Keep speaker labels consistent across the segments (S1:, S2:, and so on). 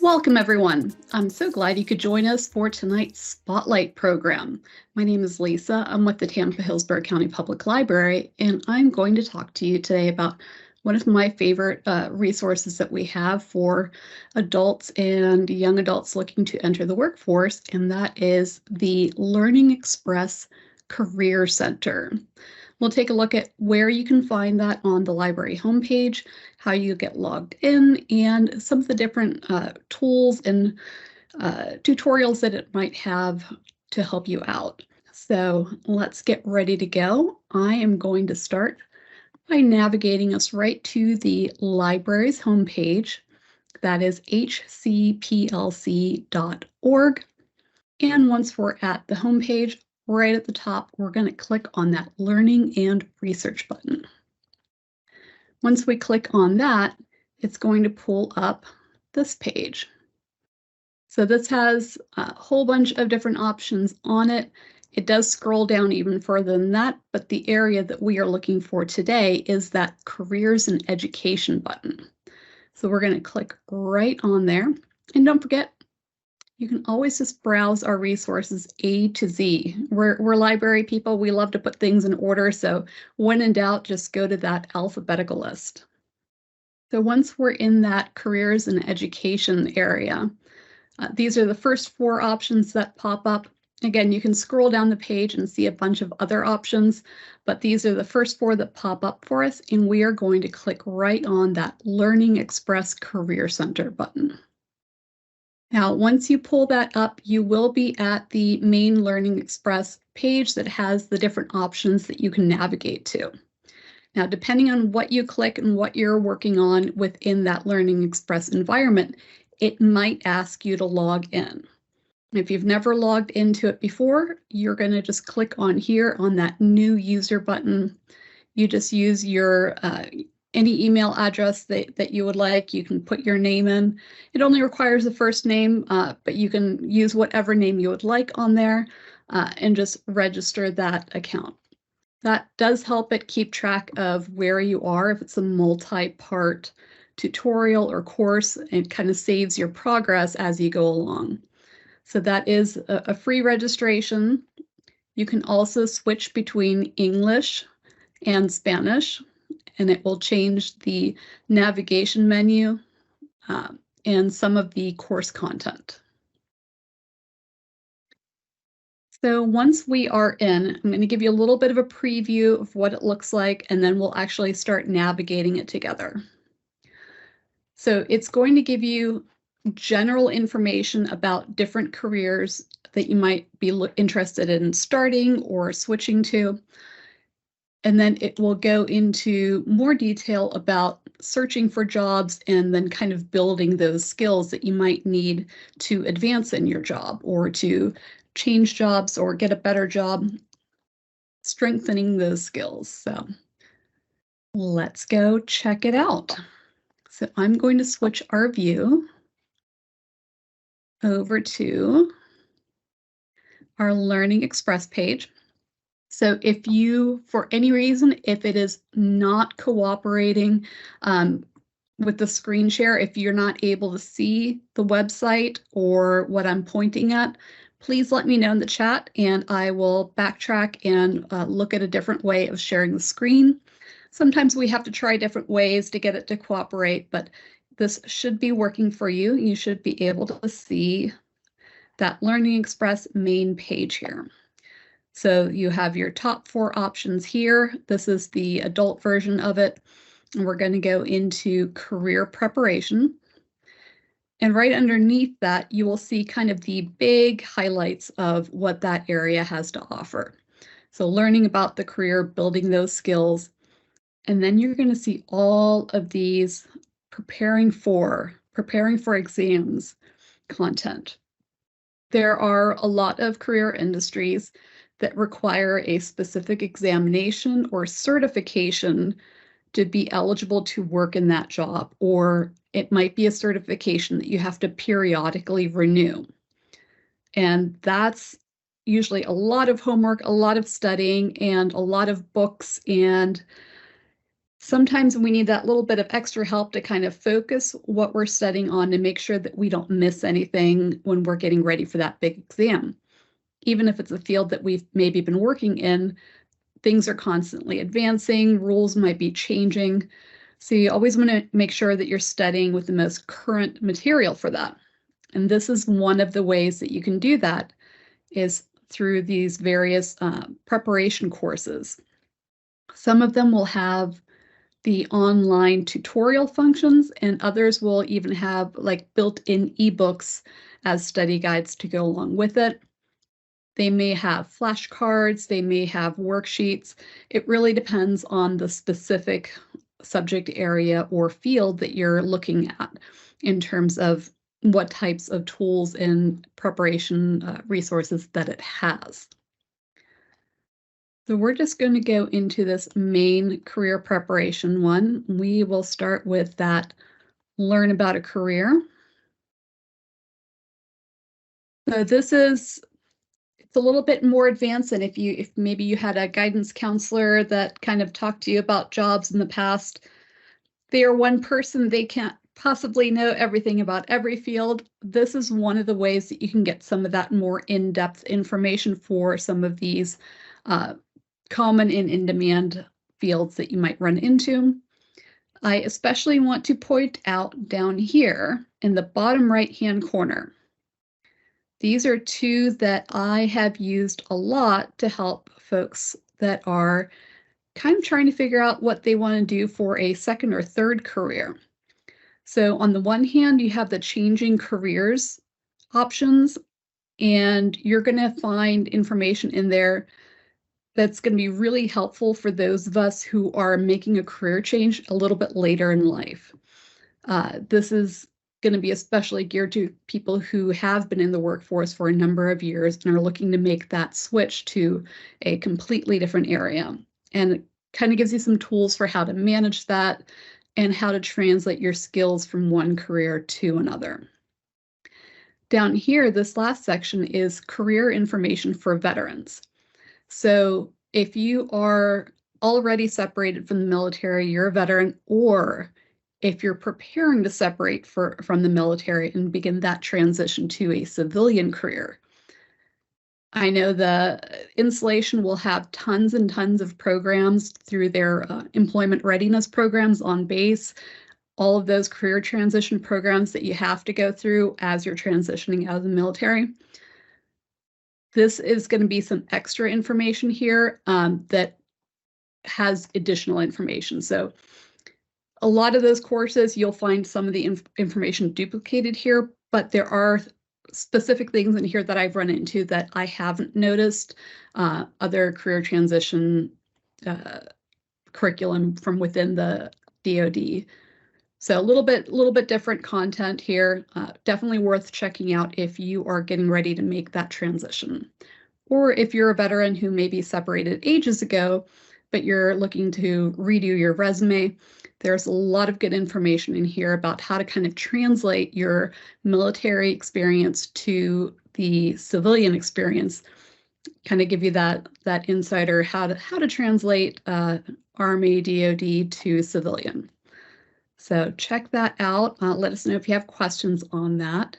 S1: Welcome, everyone. I'm so glad you could join us for tonight's Spotlight program. My name is Lisa. I'm with the Tampa-Hillsborough County Public Library, and I'm going to talk to you today about one of my favorite resources that we have for adults and young adults looking to enter the workforce, and that is the Learning Express Career Center. We'll take a look at where you can find that on the library homepage, how you get logged in, and some of the different tools and tutorials that it might have to help you out. So let's get ready to go. I am going to start by navigating us right to the library's homepage. That is hcplc.org. And once we're at the homepage, right at the top, we're going to click on that Learning and Research button. Once we click on that, it's going to pull up this page. So this has a whole bunch of different options on it. It does scroll down even further than that, but the area that we are looking for today is that Careers and Education button. So we're going to click right on there. And don't forget, you can always just browse our resources A to Z. We're library people. We love to put things in order. So when in doubt, just go to that alphabetical list. So once we're in that careers and education area, these are the first four options that pop up. Again, you can scroll down the page and see a bunch of other options, but these are the first four that pop up for us, and we are going to click right on that Learning Express Career Center button. Now, once you pull that up, you will be at the main Learning Express page that has the different options that you can navigate to. Now, depending on what you click and what you're working on within that Learning Express environment, it might ask you to log in. If you've never logged into it before, you're going to just click on here on that New User button. You just use your any email address that you would like. You can put your name in. It only requires a first name, but you can use whatever name you would like on there and just register that account. That does help it keep track of where you are. If it's a multi-part tutorial or course, it kind of saves your progress as you go along. So that is a free registration. You can also switch between English and Spanish, and it will change the navigation menu and some of the course content. So once we are in, I'm going to give you a little bit of a preview of what it looks like, and then we'll actually start navigating it together. So it's going to give you general information about different careers that you might be interested in starting or switching to. And then it will go into more detail about searching for jobs and then kind of building those skills that you might need to advance in your job or to change jobs or get a better job, strengthening those skills. So let's go check it out. So I'm going to switch our view over to our Learning Express page. So if you, for any reason, if it is not cooperating with the screen share, if you're not able to see the website or what I'm pointing at, please let me know in the chat and I will backtrack and look at a different way of sharing the screen. Sometimes we have to try different ways to get it to cooperate, but this should be working for you. You should be able to see that Learning Express main page here. So you have your top four options here. This is the adult version of it. And we're going to go into career preparation. And right underneath that, you will see kind of the big highlights of what that area has to offer. So learning about the career, building those skills. And then you're going to see all of these preparing for exams content. There are a lot of career industries that require a specific examination or certification to be eligible to work in that job, or it might be a certification that you have to periodically renew. And that's usually a lot of homework, a lot of studying, and a lot of books and Sometimes we need that little bit of extra help to kind of focus what we're studying on and make sure that we don't miss anything when we're getting ready for that big exam. Even if it's a field that we've maybe been working in, things are constantly advancing, rules might be changing. So you always want to make sure that you're studying with the most current material for that. And this is one of the ways that you can do that is through these various preparation courses. Some of them will have the online tutorial functions, and others will even have like built-in ebooks as study guides to go along with it. They may have flashcards, they may have worksheets. It really depends on the specific subject area or field that you're looking at in terms of what types of tools and preparation resources that it has. So we're just going to go into this main career preparation one. We will start with that learn about a career. So this is, it's a little bit more advanced than if maybe you had a guidance counselor that kind of talked to you about jobs in the past. They are one person, they can't possibly know everything about every field. This is one of the ways that you can get some of that more in-depth information for some of these common and in-demand fields that you might run into. I especially want to point out down here in the bottom right-hand corner. These are two that I have used a lot to help folks that are kind of trying to figure out what they want to do for a second or third career. So on the one hand, you have the changing careers options, and you're going to find information in there that's going to be really helpful for those of us who are making a career change a little bit later in life. This is going to be especially geared to people who have been in the workforce for a number of years and are looking to make that switch to a completely different area. And it kind of gives you some tools for how to manage that and how to translate your skills from one career to another. Down here, this last section is career information for veterans. So if you are already separated from the military, you're a veteran, or if you're preparing to separate from the military and begin that transition to a civilian career, I know the installation will have tons and tons of programs through their employment readiness programs on base, all of those career transition programs that you have to go through as you're transitioning out of the military. This is going to be some extra information here that has additional information. So a lot of those courses, you'll find some of the information duplicated here, but there are specific things in here that I've run into that I haven't noticed. Other career transition curriculum from within the DoD. So a little bit different content here. Definitely worth checking out if you are getting ready to make that transition. Or if you're a veteran who maybe separated ages ago, but you're looking to redo your resume, there's a lot of good information in here about how to kind of translate your military experience to the civilian experience, kind of give you that insider how to translate Army, DoD to civilian. So check that out. Let us know if you have questions on that.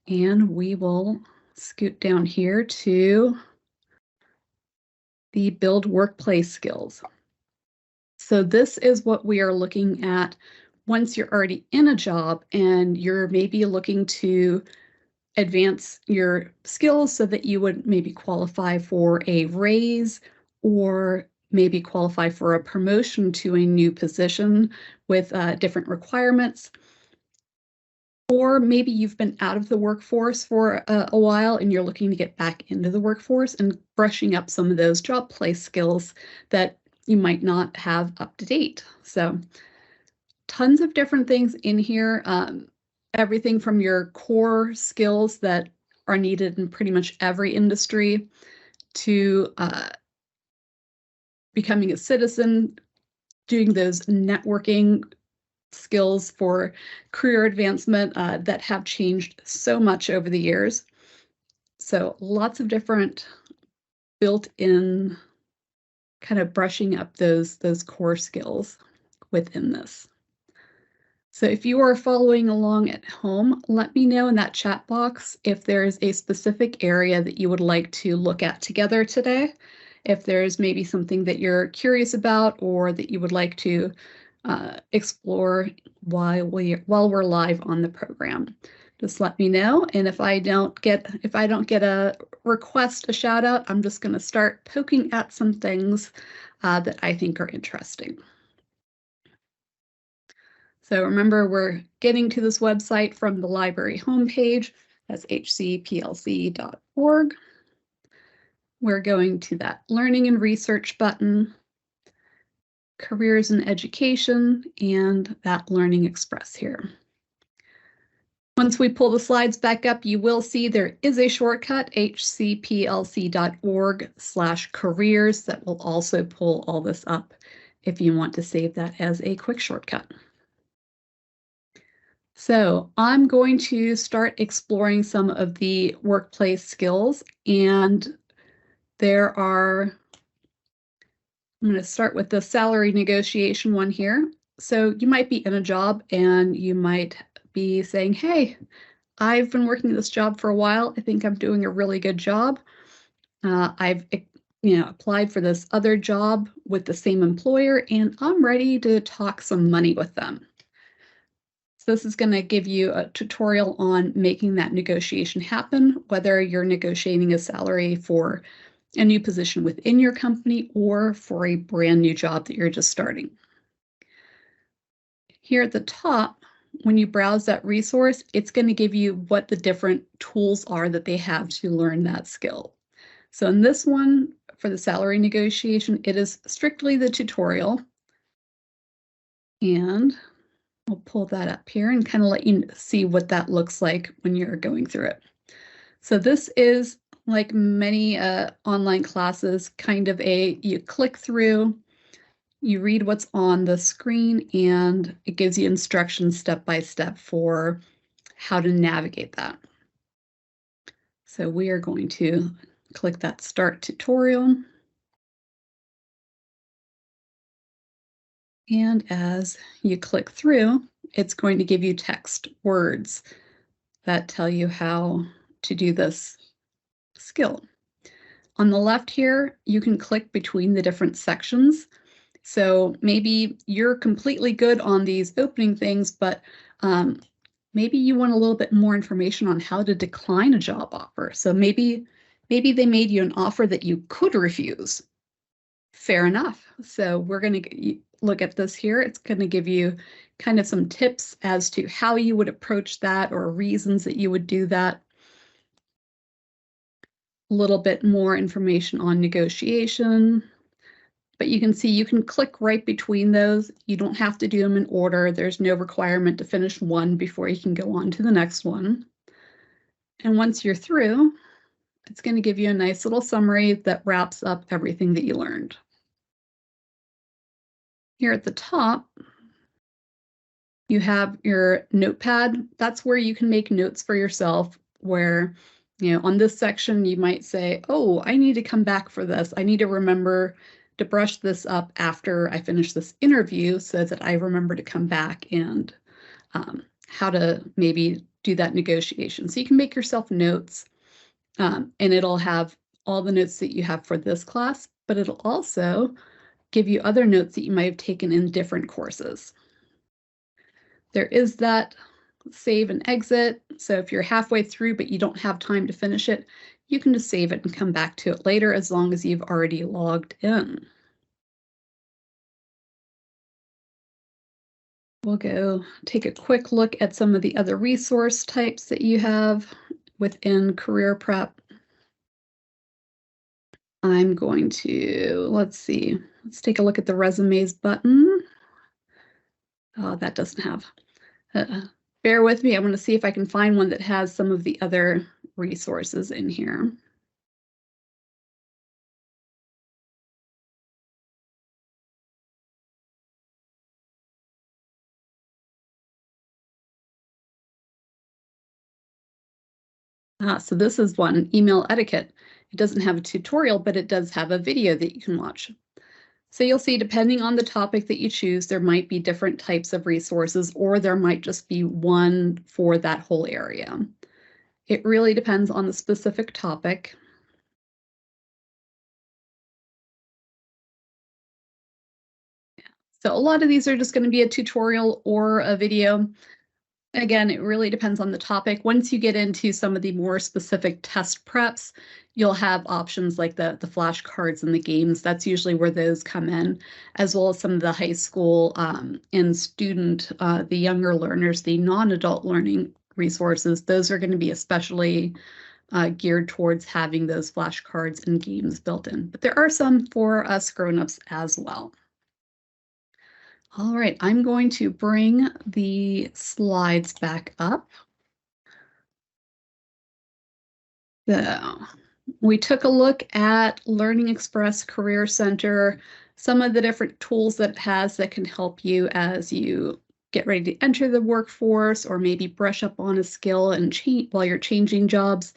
S1: And we will scoot down here to the build workplace skills. So this is what we are looking at once you're already in a job and you're maybe looking to advance your skills so that you would maybe qualify for a raise or maybe qualify for a promotion to a new position with different requirements. Or maybe you've been out of the workforce for a while and you're looking to get back into the workforce and brushing up some of those job place skills that you might not have up to date. So tons of different things in here. Everything from your core skills that are needed in pretty much every industry to becoming a citizen, doing those networking skills for career advancement that have changed so much over the years. So lots of different built-in kind of brushing up those core skills. within this. So if you are following along at home, let me know in that chat box if there's a specific area that you would like to look at together today. If there's maybe something that you're curious about or that you would like to explore while we're live on the program. Just let me know, and if I don't get a request, a shout out, I'm just going to start poking at some things that I think are interesting. So remember, we're getting to this website from the library homepage. That's hcplc.org. We're going to that Learning and Research button, Careers and Education, and that Learning Express here. Once we pull the slides back up, you will see there is a shortcut, hcplc.org/careers, that will also pull all this up if you want to save that as a quick shortcut. So I'm going to start exploring some of the workplace skills, and I'm going to start with the salary negotiation one here. So you might be in a job and you might be saying, hey, I've been working this job for a while. I think I'm doing a really good job. I've applied for this other job with the same employer, and I'm ready to talk some money with them. So this is going to give you a tutorial on making that negotiation happen, whether you're negotiating a salary for a new position within your company or for a brand new job that you're just starting. Here at the top, when you browse that resource, it's going to give you what the different tools are that they have to learn that skill. So in this one, for the salary negotiation, it is strictly the tutorial. And I'll pull that up here and kind of let you see what that looks like when you're going through it. So this is, like many online classes, kind of you click through, you read what's on the screen, and it gives you instructions step by step for how to navigate that. So we are going to click that Start Tutorial. And as you click through, it's going to give you text words that tell you how to do this skill. On the left here, you can click between the different sections. So maybe you're completely good on these opening things, but maybe you want a little bit more information on how to decline a job offer. So maybe they made you an offer that you could refuse. Fair enough. So we're going to look at this here. It's going to give you kind of some tips as to how you would approach that or reasons that you would do that. A little bit more information on negotiation. But you can see you can click right between those. You don't have to do them in order. There's no requirement to finish one before you can go on to the next one. And once you're through, it's going to give you a nice little summary that wraps up everything that you learned. Here at the top, you have your notepad. That's where you can make notes for yourself, where, on this section, you might say, oh, I need to come back for this. I need to remember to brush this up after I finish this interview so that I remember to come back and how to maybe do that negotiation. So you can make yourself notes, and it'll have all the notes that you have for this class, but it'll also give you other notes that you might have taken in different courses. There is that save and exit. So if you're halfway through but you don't have time to finish it, you can just save it and come back to it later as long as you've already logged in. We'll go take a quick look at some of the other resource types that you have within Career Prep. I'm going to, let's take a look at the Resumes button. Oh, that doesn't have. Bear with me. I'm going to see if I can find one that has some of the other resources in here. So this is one, email etiquette. It doesn't have a tutorial, but it does have a video that you can watch. So you'll see, depending on the topic that you choose, there might be different types of resources, or there might just be one for that whole area. It really depends on the specific topic. So a lot of these are just going to be a tutorial or a video. Again, it really depends on the topic. Once you get into some of the more specific test preps, you'll have options like the flashcards and the games. That's usually where those come in, as well as some of the high school and student, the younger learners, the non-adult learning resources. Those are going to be especially geared towards having those flashcards and games built in. But there are some for us grown-ups as well. All right, I'm going to bring the slides back up. So we took a look at Learning Express Career Center, some of the different tools that it has that can help you as you get ready to enter the workforce, or maybe brush up on a skill and change while you're changing jobs.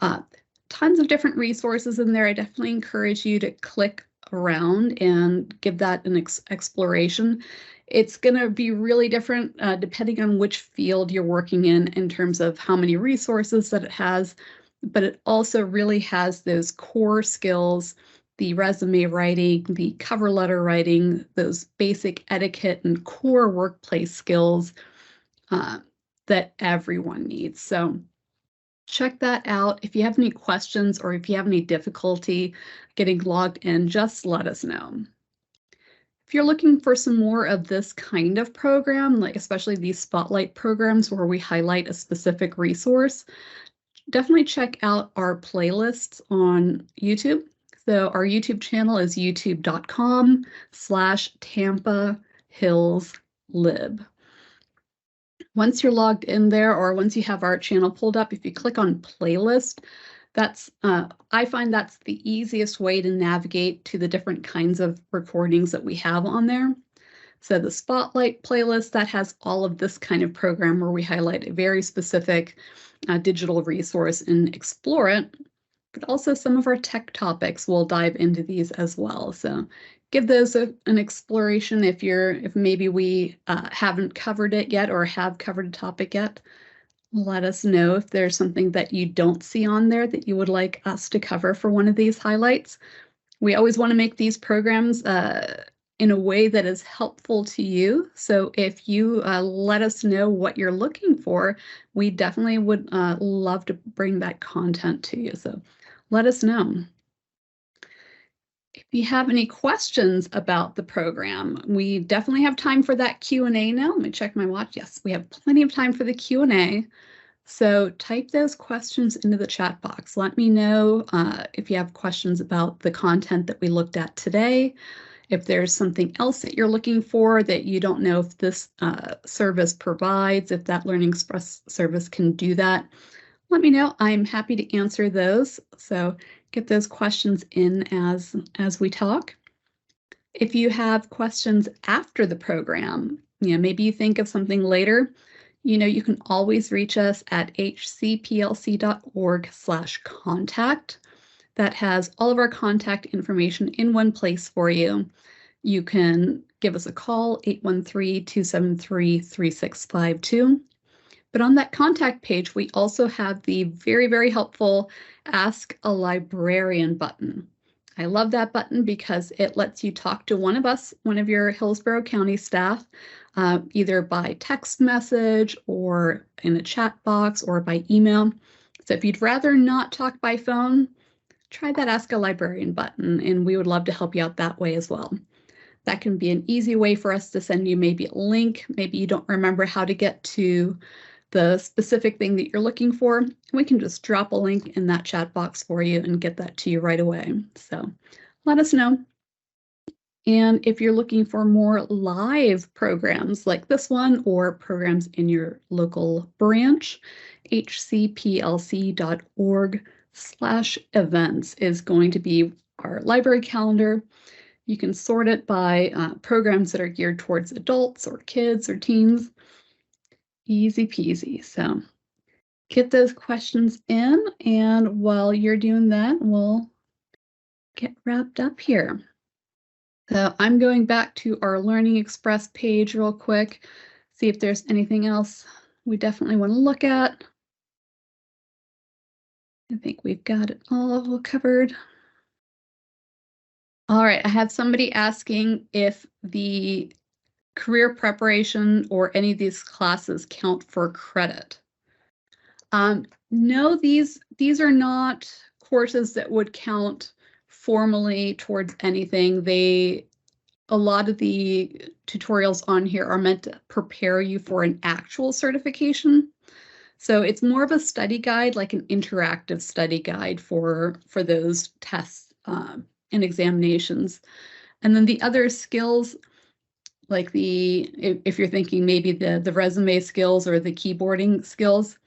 S1: Tons of different resources in there. I definitely encourage you to click around and give that an exploration. It's going to be really different depending on which field you're working in terms of how many resources that it has, but it also really has those core skills, the resume writing, the cover letter writing, those basic etiquette and core workplace skills that everyone needs. So check that out. If you have any questions or if you have any difficulty getting logged in, just let us know. If you're looking for some more of this kind of program, like especially these spotlight programs where we highlight a specific resource, definitely check out our playlists on YouTube. So our YouTube channel is youtube.com/Tampa Hills Lib. Once you're logged in there, or once you have our channel pulled up, if you click on playlist, that's I find that's the easiest way to navigate to the different kinds of recordings that we have on there. So the Spotlight playlist, that has all of this kind of program where we highlight a very specific digital resource and explore it. But also some of our tech topics, we'll dive into these as well. So give those an exploration if maybe we haven't covered it yet or have covered a topic yet. Let us know if there's something that you don't see on there that you would like us to cover for one of these highlights. We always want to make these programs in a way that is helpful to you. So if you let us know what you're looking for, we definitely would love to bring that content to you. So let us know. If you have any questions about the program, we definitely have time for that Q&A now. Let me check my watch. Yes, we have plenty of time for the Q&A. So type those questions into the chat box. Let me know if you have questions about the content that we looked at today. If there's something else that you're looking for that you don't know if this service provides, if that Learning Express service can do that, let me know. I'm happy to answer those. So get those questions in as we talk. If you have questions after the program, maybe you think of something later, you can always reach us at hcplc.org/contact. That has all of our contact information in one place for you. You can give us a call, 813-273-3652. But on that contact page, we also have the very, very helpful Ask a Librarian button. I love that button because it lets you talk to one of us, one of your Hillsborough County staff, either by text message or in a chat box or by email. So if you'd rather not talk by phone, try that Ask a Librarian button, and we would love to help you out that way as well. That can be an easy way for us to send you maybe a link. Maybe you don't remember how to get to the specific thing that you're looking for. We can just drop a link in that chat box for you and get that to you right away. So let us know. And if you're looking for more live programs like this one or programs in your local branch, hcplc.org/events is going to be our library calendar. You can sort it by programs that are geared towards adults or kids or teens. Easy peasy. So get those questions in, and while you're doing that, we'll get wrapped up here. So I'm going back to our Learning Express page real quick, see if there's anything else we definitely want to look at. I think we've got it all covered. All right, I have somebody asking if the career preparation or any of these classes count for credit. No, these are not courses that would count formally towards anything. A lot of the tutorials on here are meant to prepare you for an actual certification. So it's more of a study guide, like an interactive study guide for those tests and examinations. And then the other skills, like if you're thinking maybe the resume skills or the keyboarding skills,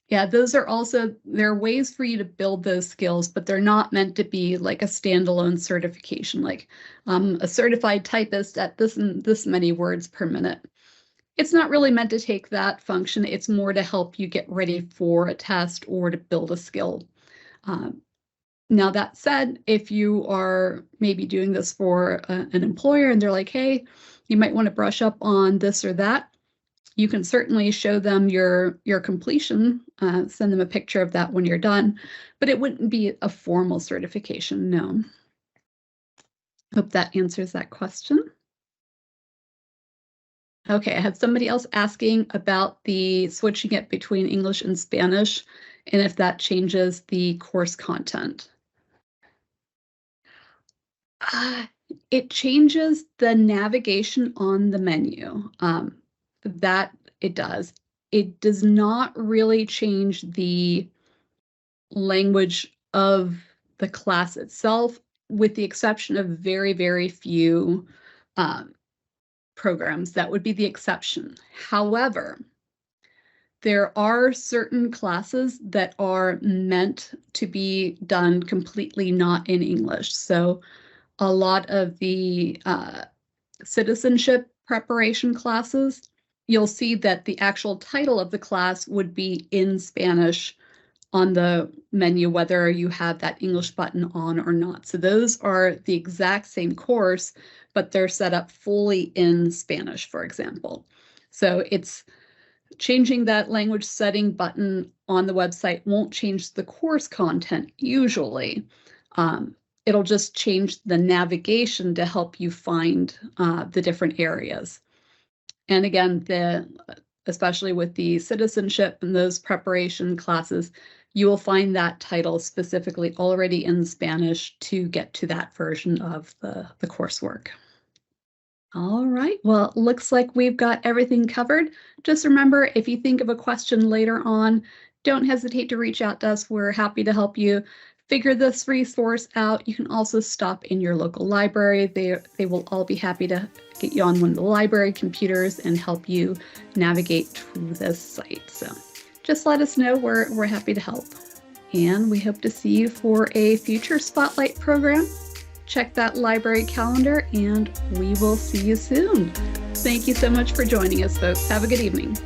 S1: yeah, those are also, there are ways for you to build those skills, but they're not meant to be like a standalone certification, like a certified typist at this and this many words per minute. It's not really meant to take that function. It's more to help you get ready for a test or to build a skill. Now, that said, if you are maybe doing this for an employer and they're like, hey, you might want to brush up on this or that, you can certainly show them your completion, send them a picture of that when you're done, but it wouldn't be a formal certification, no. Hope that answers that question. Okay, I had somebody else asking about the switching it between English and Spanish and if that changes the course content. It changes the navigation on the menu. That it does. It does not really change the language of the class itself, with the exception of very, very few programs. That would be the exception. However, there are certain classes that are meant to be done completely not in English. So a lot of the citizenship preparation classes, you'll see that the actual title of the class would be in Spanish on the menu, whether you have that English button on or not. So those are the exact same course, but they're set up fully in Spanish, for example. So it's changing that language setting button on the website won't change the course content usually. It'll just change the navigation to help you find the different areas. And again, especially with the citizenship and those preparation classes, you will find that title specifically already in Spanish to get to that version of the coursework. All right, well, looks like we've got everything covered. Just remember, if you think of a question later on, don't hesitate to reach out to us. We're happy to help you figure this resource out. You can also stop in your local library. They will all be happy to get you on one of the library computers and help you navigate through this site. So just let us know. We're happy to help. And we hope to see you for a future Spotlight program. Check that library calendar and we will see you soon. Thank you so much for joining us, folks. Have a good evening.